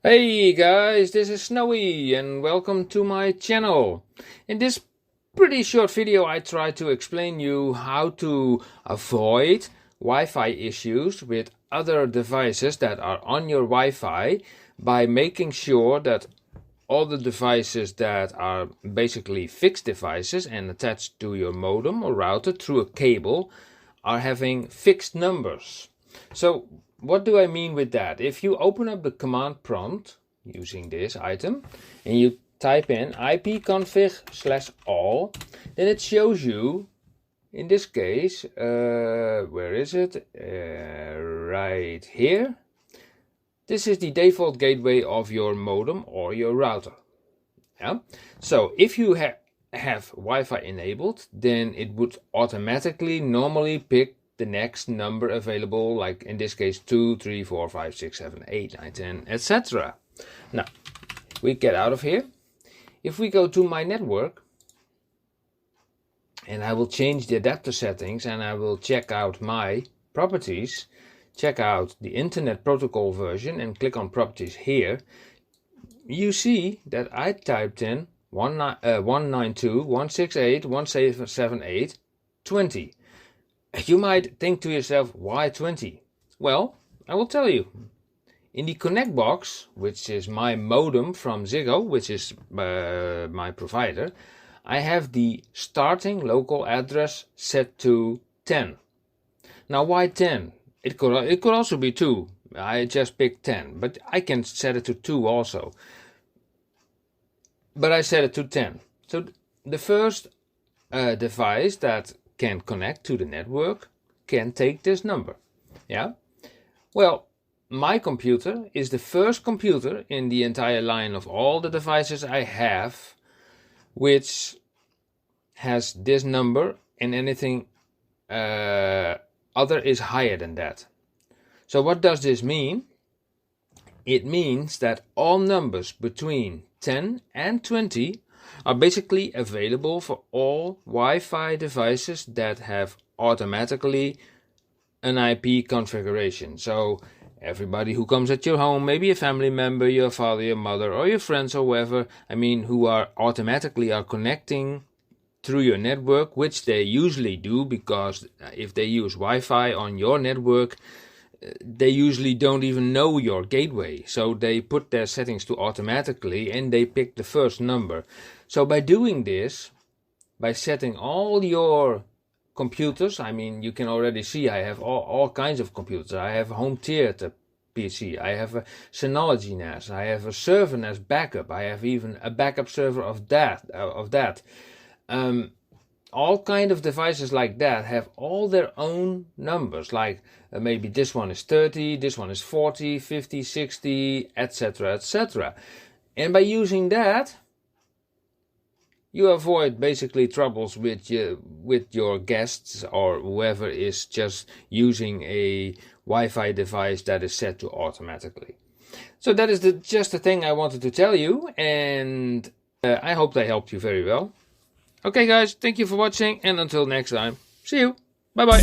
Hey guys, this is Snowy and welcome to my channel. In this pretty short video I try to explain you how to avoid Wi-Fi issues with other devices that are on your Wi-Fi by making sure that all the devices that are basically fixed devices and attached to your modem or router through a cable are having fixed numbers. So what do I mean with that? If you open up the command prompt using this item and you type in ipconfig/all, then it shows you, in this case, where is it? Right here. This is the default gateway of your modem or your router. Yeah. So if you have Wi-Fi enabled, then it would automatically normally pick the next number available, like in this case 2, 3, 4, 5, 6, 7, 8, 9, 10, etc. Now, we get out of here. If we go to my network, and I will change the adapter settings and I will check out my properties, check out the internet protocol version and click on properties here, you see that I typed in 192.168.178.20. You might think to yourself, why 20? Well, I will tell you. In the connect box, which is my modem from Ziggo, which is my provider, I have the starting local address set to 10. Now why 10? It could also be 2. I just picked 10, but I can set it to 2 also. But I set it to 10. So the first device that can connect to the network can take this number. Yeah. Well, my computer is the first computer in the entire line of all the devices I have which has this number, and anything other is higher than that. So what does this mean? It means that all numbers between 10 and 20 are basically available for all Wi-Fi devices that have automatically an IP configuration. So everybody who comes at your home, maybe a family member, your father, your mother, or your friends or whoever, who are automatically connecting through your network, which they usually do, because if they use Wi-Fi on your network, they usually don't even know your gateway. So they put their settings to automatically and they pick the first number. So by doing this, by setting all your computers, you can already see I have all kinds of computers. I have a home theater PC, I have a Synology NAS, I have a server NAS backup, I have even a backup server of that. All kind of devices like that have all their own numbers, like maybe this one is 30, this one is 40, 50, 60, etc, etc. And by using that, you avoid basically troubles with your guests or whoever is just using a Wi-Fi device that is set to automatically. So that is just the thing I wanted to tell you, and I hope they helped you very well. Okay guys, thank you for watching, and until next time, see you, bye bye.